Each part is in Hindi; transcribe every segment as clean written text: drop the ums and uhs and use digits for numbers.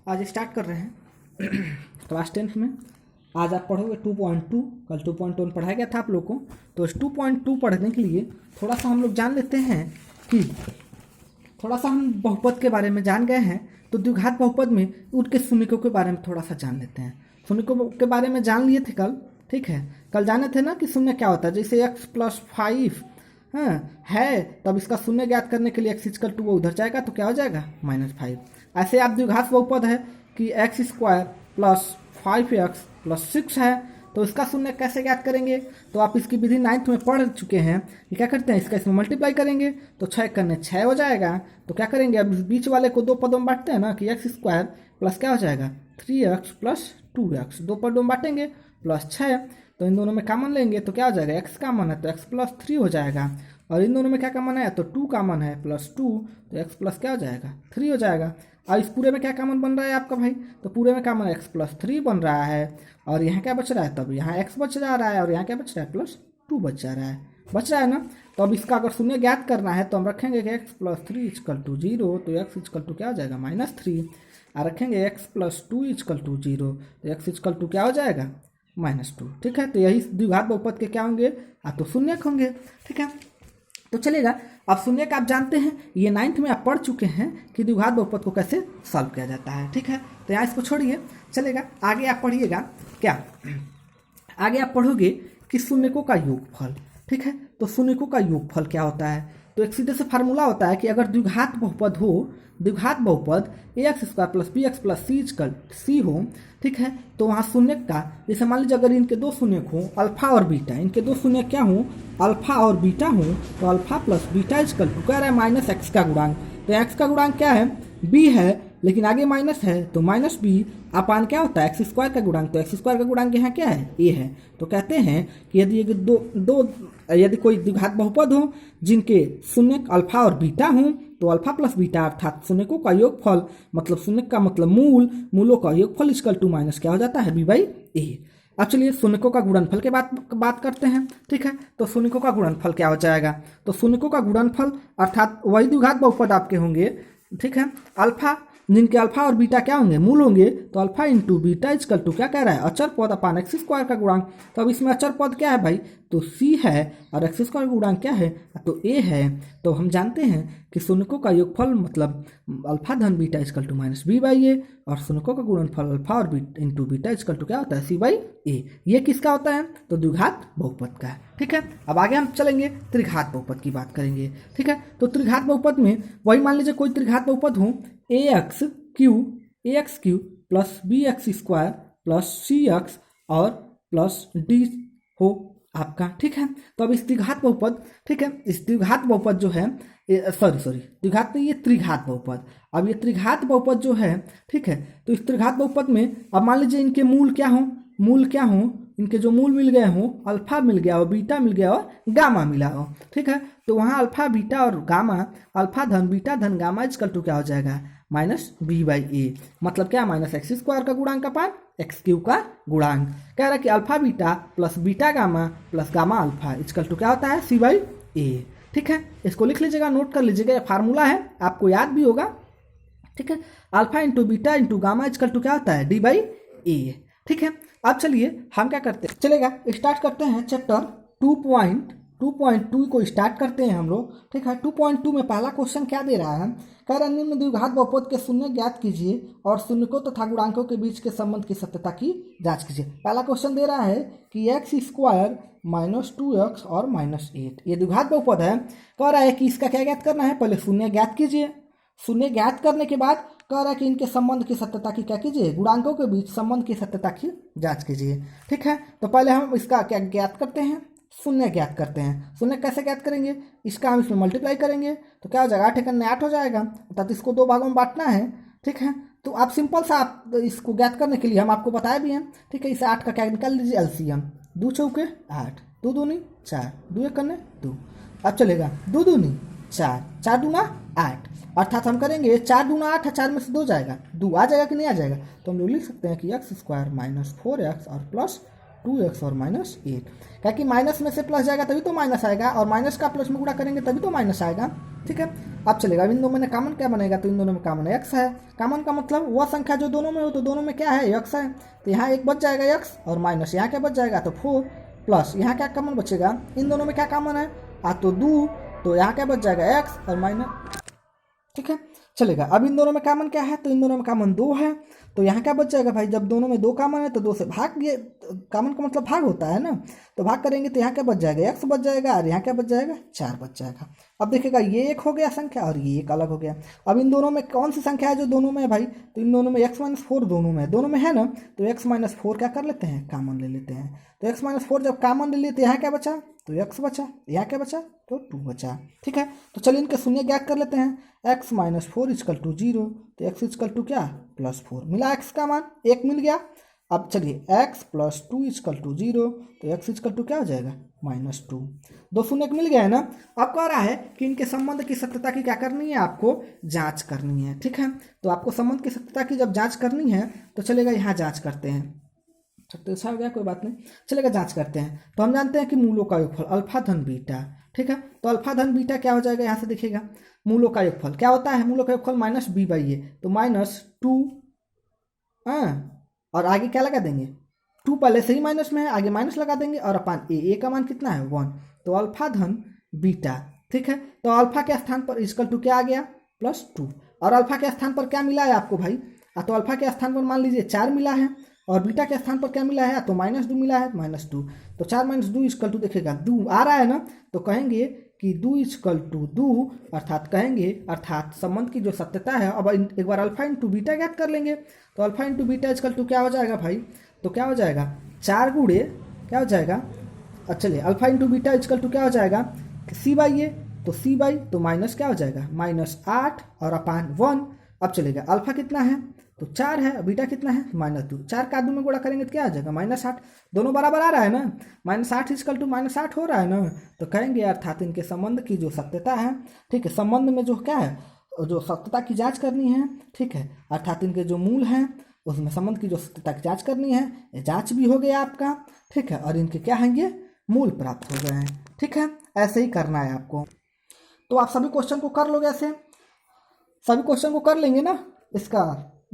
आज स्टार्ट कर रहे हैं क्लास 10th में। आज आप पढ़ोगे 2.2। कल 2.1 पढ़ाया गया था आप लोग को। तो इस 2.2 पढ़ने के लिए थोड़ा सा हम लोग जान लेते हैं कि थोड़ा सा हम बहुपद के बारे में जान गए हैं, तो द्विघात बहुपद में उनके शून्यकों के बारे में थोड़ा सा जान लेते हैं। शून्यकों के बारे में जान लिए थे कल, ठीक है। कल जाने थे ना कि शून्य क्या होता है। जैसे x+5 है, तब इसका शून्य ज्ञात करने के लिए x=2 वो उधर जाएगा तो क्या हो जाएगा -5। ऐसे आप द्विघात बहुपद है कि x² + 5x + 6 है, तो इसका शून्य कैसे ज्ञात करेंगे। तो आप इसकी विधि 9th में पढ़ चुके हैं कि क्या करते हैं, इसका इसमें मल्टीप्लाई करेंगे तो 6 करने 6 हो जाएगा। तो क्या करेंगे, अब इस बीच वाले को दो पदों में बांटते हैं ना कि x² प्लस क्या हो जाएगा 3x + 2x, दो पदों में बांटेंगे प्लस 6। तो इन दोनों में कॉमन लेंगे तो क्या हो जाएगा, x कॉमन है तो x + 3 हो जाएगा, और इन दोनों में क्या कॉमन है तो 2 कॉमन है +2, तो x प्लस क्या हो जाएगा 3 हो जाएगा। और इस पूरे में क्या कॉमन बन रहा है आपका भाई, तो पूरे में कॉमन x + 3 बन रहा है, और यहाँ क्या बच रहा है, तब यहाँ x बच जा रहा है और यहाँ क्या बच रहा है +2 बच जा रहा है, बच रहा है ना। तो अब इसका अगर शून्य ज्ञात करना है तो हम रखेंगे कि x + 3 = 0, तो x क्या हो जाएगा -3, और रखेंगे x + 2 = 0, तो x क्या हो जाएगा -2, ठीक है। तो यही द्विघात बहुपद के क्या होंगे, आप तो शून्यक होंगे, ठीक है। तो चलेगा, अब शून्यक आप जानते हैं, ये 9th में आप पढ़ चुके हैं कि द्विघात बहुपद को कैसे सॉल्व किया जाता है, ठीक है। तो यहाँ इसको छोड़िए, चलेगा आगे आप पढ़िएगा क्या, आगे आप पढ़ोगे कि शून्यकों का योगफल, ठीक है। तो शून्यकों का योगफल क्या होता है, तो एक सीधे से फार्मूला होता है कि अगर द्विघात बहुपद हो, द्विघात बहुपद ax² + bx + c हो, ठीक है, तो वहाँ शून्य का, जैसे मान लीजिए अगर इनके दो शून्यक हों अल्फा और बीटा, इनके दो शून्यक क्या हों अल्फा और बीटा हों, तो अल्फा + बीटा = कह रहा है -x का गुणांक। तो x का गुणांक क्या है, b है, लेकिन आगे माइनस है तो -b अपान क्या होता है x² का गुणांक, तो x² का गुणांक यहाँ क्या है a है। तो कहते हैं कि यदि कोई द्विघात बहुपद हो जिनके शून्यक अल्फा और बीटा हों, तो अल्फा + बीटा अर्थात शून्यकों का योगफल, मतलब शून्य का मतलब मूलों का योगफल = क्या हो जाता है b/a। अब चलिए शून्यकों का गुणनफल के बात करते हैं, ठीक है। तो शून्यकों का गुणनफल क्या हो जाएगा, तो शून्यकों का गुणनफल अर्थात वही द्विघात बहुपद आपके होंगे, ठीक है, अल्फा, जिनके अल्फा और बीटा क्या होंगे मूल होंगे, तो अल्फा × बीटा = क्या कह रहा है अचर पद अपान x² का गुणांक। तो अब इसमें अचर पद क्या है भाई, तो c है, और x² का गुणांक क्या है तो a है। तो हम जानते हैं कि शून्यकों का योगफल मतलब अल्फा धन बीटा = b/a, और शून्यकों का गुणनफल अल्फा और × बीटा = क्या होता है c/a। ये किसका होता है, तो द्विघात बहुपद का, ठीक है। अब आगे हम चलेंगे त्रिघात बहुपद की बात करेंगे, ठीक है। तो त्रिघात बहुपद में वही मान लीजिए कोई त्रिघात बहुपद हो ax³ + bx² + cx और +d हो आपका, ठीक है। तो अब इस द्विघात बहुपद, ठीक है, इस द्विघात बहुपद जो है द्विघात नहीं, ये त्रिघात बहुपद। अब ये त्रिघात बहुपद जो है, ठीक है, तो इस त्रिघात बहुपद में अब मान लीजिए इनके मूल क्या हो, इनके जो मूल मिल गए हों, अल्फा मिल गया हो, बीटा मिल गया और गामा मिला हो, ठीक है। तो वहाँ अल्फा बीटा और गामा, अल्फा धन बीटा धन गामा = क्या हो जाएगा -b/a, मतलब क्या -x² का गुणांक अपान x³ का गुणांक। कह रहा है कि alpha beta + beta gamma + gamma alpha = क्या होता है c/a, ठीक है। इसको लिख लीजिएगा, नोट कर लीजिएगा, ये फार्मूला है, आपको याद भी होगा, ठीक है। अल्फा × बीटा × गामा = क्या होता है d/a, ठीक है। अब चलिए हम क्या करते हैं, चलेगा स्टार्ट करते हैं चैप्टर 2.2 को स्टार्ट करते हैं हम लोग, ठीक है। 2.2 में पहला क्वेश्चन क्या दे रहा है, कह रहा है निम्न द्विघात बहुपद के शून्य ज्ञात कीजिए और शून्यकों तथा गुणांकों के बीच के संबंध की सत्यता की जांच कीजिए। पहला क्वेश्चन दे रहा है कि x² - 2x और -8 ये द्विघात बहुपद है। कह रहा है कि इसका क्या ज्ञात करना है, पहले शून्य ज्ञात कीजिए, शून्य ज्ञात करने के बाद कह रहा है कि इनके संबंध की सत्यता की क्या कीजिए, गुणांकों के बीच संबंध की सत्यता की जांच कीजिए, ठीक है। तो पहले हम इसका क्या ज्ञात करते हैं, शून्य ज्ञात करते हैं। शून्य कैसे ज्ञात करेंगे, इसका हम इसमें मल्टीप्लाई करेंगे तो क्या हो जाएगा 8 × 8 हो जाएगा, अर्थात इसको 2 भागों में बांटना है, ठीक है। तो आप सिंपल सा आप इसको ज्ञात करने के लिए हम आपको बताए भी हैं, ठीक है। इसे 8 का क्या निकाल लीजिए एलसीएम, 2 चौके 8, 2 दूनी 4, 2 एक 2। अब चलेगा 2 दूनी 4, 4 दूना 8, अर्थात हम करेंगे 4 दूना 8 है, 4 में से 2 जाएगा, 2 आ जाएगा कि नहीं आ जाएगा, तो हम लोग लिख सकते हैं कि x² - 4x और +2x और -8, क्या कि माइनस में से प्लस जाएगा तभी तो माइनस आएगा, और माइनस का प्लस में गुणा करेंगे तभी तो माइनस आएगा, ठीक है। अब चलेगा, अब इन दोनों में कॉमन क्या बनेगा, तो इन दोनों में कॉमन x है। कॉमन का मतलब वह संख्या जो दोनों में हो, तो दोनों में क्या है, x है। तो यहाँ एक बच जाएगा x और माइनस यहाँ क्या बच जाएगा, तो 4 प्लस यहाँ क्या कॉमन बचेगा, इन दोनों में क्या कॉमन है, तो 2, तो यहाँ क्या बच जाएगा x और माइनस, ठीक है चलेगा। अब इन दोनों में कॉमन क्या है, तो इन दोनों में कॉमन 2 है। तो यहाँ क्या बच जाएगा भाई, जब दोनों में 2 कॉमन है तो 2 से भाग, ये कॉमन का मतलब भाग होता है ना, तो भाग करेंगे तो यहाँ क्या बच जाएगा, x बच जाएगा और यहाँ क्या बच जाएगा, 4 बच जाएगा। अब देखिएगा ये एक हो गया संख्या और ये एक अलग हो गया। अब इन दोनों में कौन सी संख्या है जो दोनों में है भाई, तो इन दोनों में x-4 दोनों में है ना, तो x-4 क्या कर लेते हैं, कॉमन ले लेते हैं। तो x-4 जब कॉमन ले लिए तो यहाँ क्या बचा, तो x बचा, यहाँ क्या बचा, तो 2 बचा, ठीक है। तो चलिए इनके शून्य ज्ञात कर लेते हैं। x-4 = 0, तो x = क्या, +4, मिला x का मान 1 मिल गया। अब चलिए x + 2 = 0, तो x = क्या हो जाएगा, -2, 2 शून्य मिल गया है ना। अब कह रहा है कि इनके संबंध की सत्यता की क्या करनी है, आपको जांच करनी है, ठीक है। तो आपको संबंध की सत्यता की जब जांच करनी है तो चलेगा यहाँ जांच करते हैं, अच्छा हो गया कोई बात नहीं, चलेगा जांच करते हैं। तो हम जानते हैं कि मूलों का योगफल अल्फा धन बीटा, ठीक है। तो अल्फा धन बीटा क्या हो जाएगा, यहाँ से देखिएगा मूलों का योगफल क्या होता है, मूलों का योगफल -b/a, तो -2 और आगे क्या लगा देंगे, 2 पहले से ही माइनस में है, आगे माइनस लगा देंगे और अपान ए का मान कितना है, 1, तो अल्फा धन बीटा, ठीक है। तो अल्फा के स्थान पर = क्या आ गया, +2, और अल्फा के स्थान पर क्या मिला है आपको भाई, तो अल्फा के स्थान पर मान लीजिए 4 मिला है और बीटा के स्थान पर क्या मिला है, तो -2 मिला है, -2, तो 4 - 2 = देखिएगा 2 आ रहा है ना, तो कहेंगे कि 2 = 2, अर्थात संबंध की जो सत्यता है। अब एक बार अल्फा × बीटा ज्ञात कर लेंगे, तो अल्फा × बीटा = क्या हो जाएगा भाई, तो क्या हो जाएगा 4 गुणे क्या हो जाएगा, चलिए अल्फा × बीटा = क्या हो जाएगा, c/a, तो c/ तो माइनस क्या हो जाएगा, -8 और अपान 1। अब चलेगा अल्फा कितना है, तो 4 है, बीटा कितना है, -2, 4 का 2 में गुणा करेंगे तो क्या आ जाएगा, -8, दोनों बराबर आ रहा है ना, -8 = -8 हो रहा है ना, तो कहेंगे अर्थात इनके संबंध की जो सत्यता है, ठीक है, संबंध में जो क्या है, जो सत्यता की जांच करनी है, ठीक है, अर्थात इनके जो मूल हैं उसमें संबंध की जो सत्यता की जांच करनी है, ये जांच भी हो गया आपका, ठीक है, और इनके क्या हैं, ये मूल प्राप्त हो गए हैं, ठीक है। ऐसे ही करना है आपको। तो आप सभी क्वेश्चन को कर लोगे, ऐसे सभी क्वेश्चन को कर लेंगे ना, इसका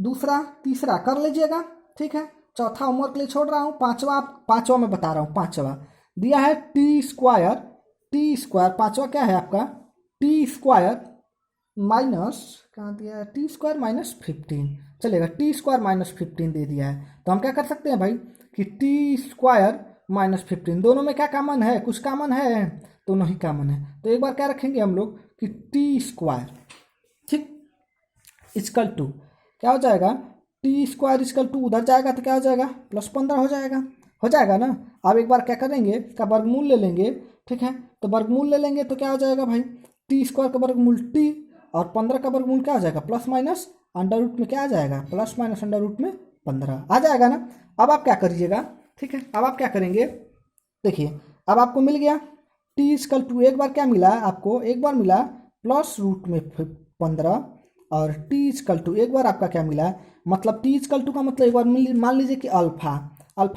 दूसरा तीसरा कर लीजिएगा, ठीक है। चौथा होमवर्क के लिए छोड़ रहा हूँ, पांचवा मैं बता रहा हूँ, पांचवा दिया है t², पांचवा क्या है आपका, t² माइनस, कहाँ दिया है, t² -15, चलेगा t² -15 दे दिया है। तो हम क्या कर सकते हैं भाई कि t² -15 दोनों में क्या कॉमन है, कुछ कॉमन है, तो नहीं कॉमन है, तो एक बार क्या रखेंगे हम लोग कि t², ठीक, = क्या हो जाएगा, t² = उधर जाएगा तो क्या हो जाएगा, +15 हो जाएगा ना। अब एक बार क्या करेंगे, इसका वर्गमूल ले लेंगे, ठीक है। तो वर्गमूल ले लेंगे तो क्या हो जाएगा भाई, t² का वर्गमूल t और 15 का वर्गमूल क्या हो जाएगा, ± अंडर में क्या आ जाएगा, ± अंडर में 15 आ जाएगा ना। अब आप क्या करिएगा, ठीक है, अब आप क्या करेंगे, देखिए अब आपको मिल गया t= एक बार क्या मिला आपको, एक बार मिला +15 और t= एक बार आपका क्या मिला, मतलब t= का मतलब एक बार मान लीजिए कि अल्फा =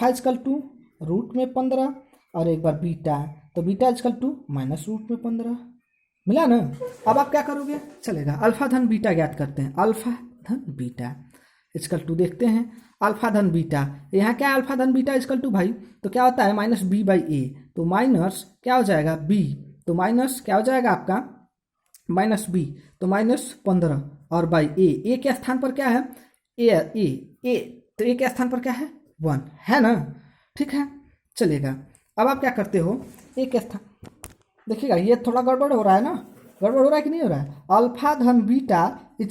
√15 और एक बार बीटा, तो बीटा = -√15 मिला ना। अब आप क्या करोगे, चलेगा अल्फा धन बीटा ज्ञात करते हैं, अल्फा धन बीटा = देखते हैं, अल्फा धन बीटा, यहाँ क्या अल्फा धन बीटा = भाई, तो क्या होता है -b/a, तो माइनस क्या हो जाएगा b, तो माइनस क्या हो जाएगा आपका -b, तो -15 और बाई a के स्थान पर क्या है, a, तो a के स्थान पर क्या है, 1 है ना, ठीक है चलेगा। अब आप क्या करते हो, a के स्थान, देखिएगा ये थोड़ा गड़बड़ हो रहा है ना, गड़बड़ हो रहा है कि नहीं हो रहा है, अल्फा धन बीटा =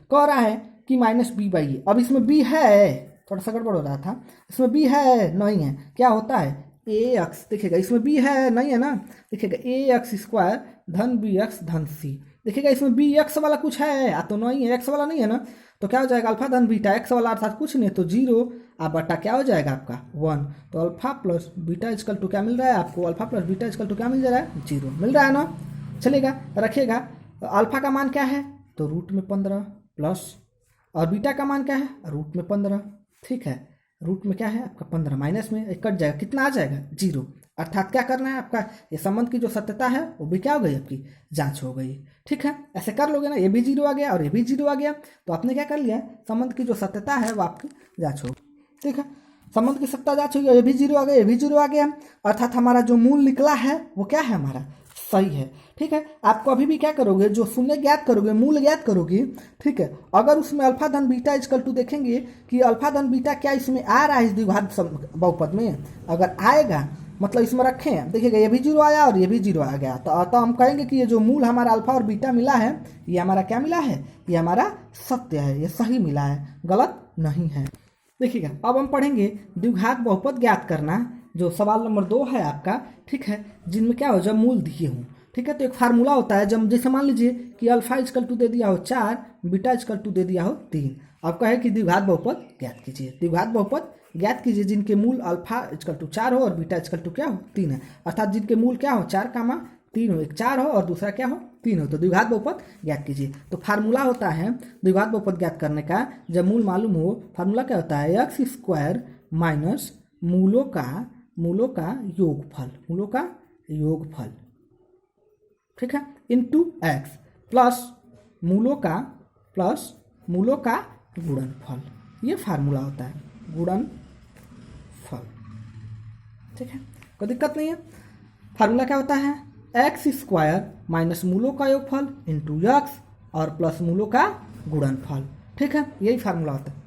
कह रहा है कि -b/a, अब इसमें b है, थोड़ा सा गड़बड़ हो रहा था, इसमें b है नहीं है, क्या होता है ax, देखिएगा इसमें b है नहीं है ना, देखिएगा ax² धन bx धन c, देखिएगा इसमें bx वाला कुछ है तो नहीं है, x वाला नहीं है ना, तो क्या हो जाएगा अल्फा धन बीटा, x वाला अर्थात कुछ नहीं तो 0 बटा क्या हो जाएगा आपका 1, तो अल्फा प्लस बीटा = क्या मिल रहा है आपको, अल्फा प्लस बीटा = क्या मिल रहा है, 0 मिल रहा है ना। चलेगा रखिएगा, अल्फा का मान क्या है, तो √15 प्लस, और बीटा का मान क्या है, √15, ठीक है। रूट में क्या है आपका 15 माइनस में कट जाएगा, कितना आ जाएगा 0। अर्थात क्या करना है आपका, ये संबंध की जो सत्यता है वो भी क्या हो गई आपकी जांच हो गई। ठीक है, ऐसे कर लोगे ना, ये भी 0 आ गया और ये भी 0 आ गया, तो आपने क्या कर लिया, संबंध की जो सत्यता है वो आपकी जांच हो। ठीक है, संबंध की सत्ता जांच हो गई, ये भी 0 आ गया, ये भी 0 आ गया, अर्थात हमारा जो मूल निकला है वो क्या है, हमारा सही है। ठीक है, आपको अभी भी क्या करोगे, जो शून्य ज्ञात करोगे, मूल ज्ञात करोगे। ठीक है, अगर उसमें अल्फा धन बीटा इजकल टू देखेंगे कि अल्फा धन बीटा क्या इसमें आ रहा है इस द्विघात बहुपद में, अगर आएगा मतलब इसमें रखें, देखिएगा ये भी 0 आया और ये भी 0 आ गया, तो हम कहेंगे कि ये जो मूल हमारा अल्फा और बीटा मिला है ये हमारा क्या मिला है, ये हमारा सत्य है, ये सही मिला है, गलत नहीं है। देखिएगा अब हम पढ़ेंगे द्विघात बहुपद ज्ञात करना, जो सवाल नंबर 2 है आपका। ठीक है, जिनमें क्या हो, जब मूल दिए हों। ठीक है, तो एक फार्मूला होता है, जब जैसे मान लीजिए कि अल्फा इजकल टू दे दिया हो 4, बीटा इजकल टू दे दिया हो 3, अब कहे कि द्विघात बहुपद ज्ञात कीजिए। द्विघात बहुपद ज्ञात कीजिए जिनके मूल अल्फा इजकल टू 4 हो और बीटा इजकल टू क्या हो 3 है, अर्थात जिनके मूल क्या हो 4, 3 हो, एक 4 हो और दूसरा क्या हो 3 हो, तो द्विघात बहुपद ज्ञात कीजिए। तो फार्मूला होता है द्विघात बहुपद ज्ञात करने का, जब मूल मालूम हो, फार्मूला क्या होता है, एक्स स्क्वायर माइनस मूलों का योगफल, मूलों का योगफल। ठीक है, इंटू एक्स प्लस मूलों का गुणनफल, ये फार्मूला होता है गुणनफल। ठीक है, कोई दिक्कत नहीं है। फार्मूला क्या होता है, एक्स स्क्वायर माइनस मूलों का योगफल इंटू एक्स और प्लस मूलों का गुणनफल। ठीक है, यही फार्मूला होता है।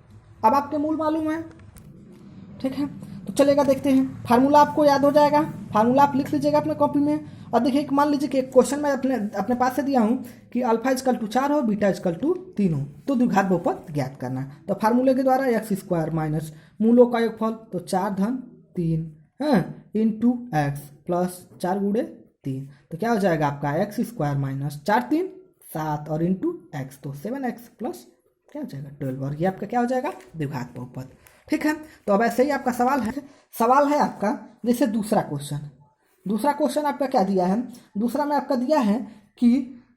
अब आपके मूल मालूम है। ठीक है, तो चलेगा देखते हैं, फार्मूला आपको याद हो जाएगा, फार्मूला आप लिख लीजिएगा अपने कॉपी में। और देखिए मान लीजिए कि एक क्वेश्चन मैं अपने पास से दिया हूं कि अल्फा इजकल टू 4 हो, बीटा इजकल टू 3 हो, तो द्विघात बहुपद ज्ञात करना। तो फार्मूले के द्वारा एक्स स्क्वायर माइनस मूलों का योगफल, तो 4 धन 3 इंटू एक्स प्लस 4 गुणे 3, तो क्या हो जाएगा आपका एक्स स्क्वायर माइनस 4 3 7 और इंटू एक्स, तो 7x प्लस क्या हो जाएगा 12, और ये आपका क्या हो जाएगा द्विघात बहुपद। ठीक है, तो अब ऐसे ही आपका सवाल है आपका, जैसे दूसरा क्वेश्चन आपका क्या दिया है, दूसरा में आपका दिया है कि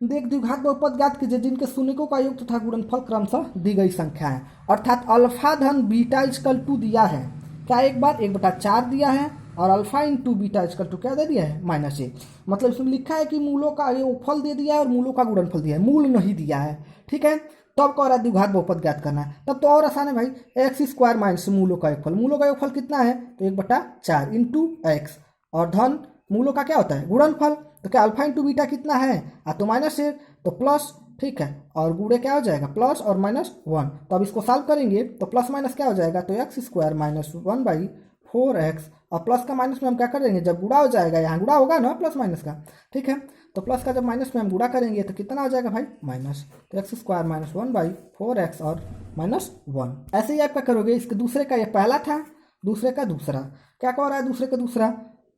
देख द्विघात बहुपद ज्ञात कीजिए जिनके शून्यकों का योग तथा गुणनफल क्रमशः दी गई संख्या है, अर्थात अल्फा धन बीटा इजकल टू दिया है क्या, एक बार 1/4 दिया है और alpha into beta equal to क्या दे दिया है -1, मतलब इसमें लिखा है कि मूलों का योगफल दे दिया है और मूलों का गुणनफल दिया है, मूल नहीं दिया है। ठीक है, तो अब कह रहा है द्विघात बहुपद ज्ञात करना है, तब तो और आसान है भाई, एक्स स्क्वायर माइनस मूलों का योगफल कितना है, तो 1/4 इंटू एक्स और धन मूलों का क्या होता है गुणनफल, तो क्या अल्फा इंटू बीटा कितना है, तो -1 तो प्लस। ठीक है, और गुणे क्या हो जाएगा प्लस और -1, तो अब इसको सॉल्व करेंगे तो प्लस माइनस क्या हो जाएगा, तो एक्स स्क्वायर माइनस 1/4x और प्लस का माइनस में हम क्या करेंगे, जब गुणा हो जाएगा, यहाँ गुणा होगा ना प्लस माइनस का। ठीक है, तो प्लस का जब माइनस में हम गुणा करेंगे तो कितना हो जाएगा भाई माइनस, तो एक्स स्क्वायर माइनस 1/4x और -1। ऐसे ही आपका करोगे, इसके दूसरे का ये पहला था, दूसरे का दूसरा क्या कह रहा है, दूसरे का दूसरा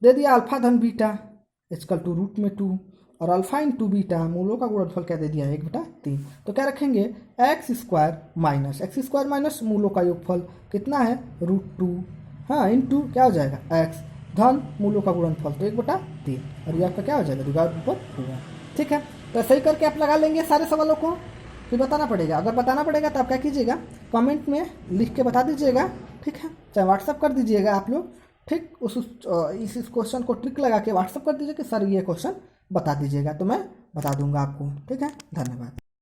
दे दिया अल्फा धन बीटा इजकल टू √2 और अल्फा इंटू बीटा मूलों का गुणनफल क्या दे दिया है 1/3, तो क्या रखेंगे एक्स स्क्वायर माइनस मूलों का योगफल कितना है √2 इंटू क्या हो जाएगा एक्स धन मूलों का गुणनफल तो 1/3, और ये आपका क्या हो जाएगा द्विघात बहुपद होगा। ठीक है, तो सही करके आप लगा लेंगे सारे सवालों को, फिर बताना पड़ेगा, अगर बताना पड़ेगा तो आप क्या कीजिएगा कमेंट में लिख के बता दीजिएगा। ठीक है, चाहे व्हाट्सअप कर दीजिएगा आप लोग, ठीक, इस क्वेश्चन को ट्रिक लगा के व्हाट्सअप कर दीजिए कि सर ये क्वेश्चन बता दीजिएगा, तो मैं बता दूंगा आपको। ठीक है, धन्यवाद।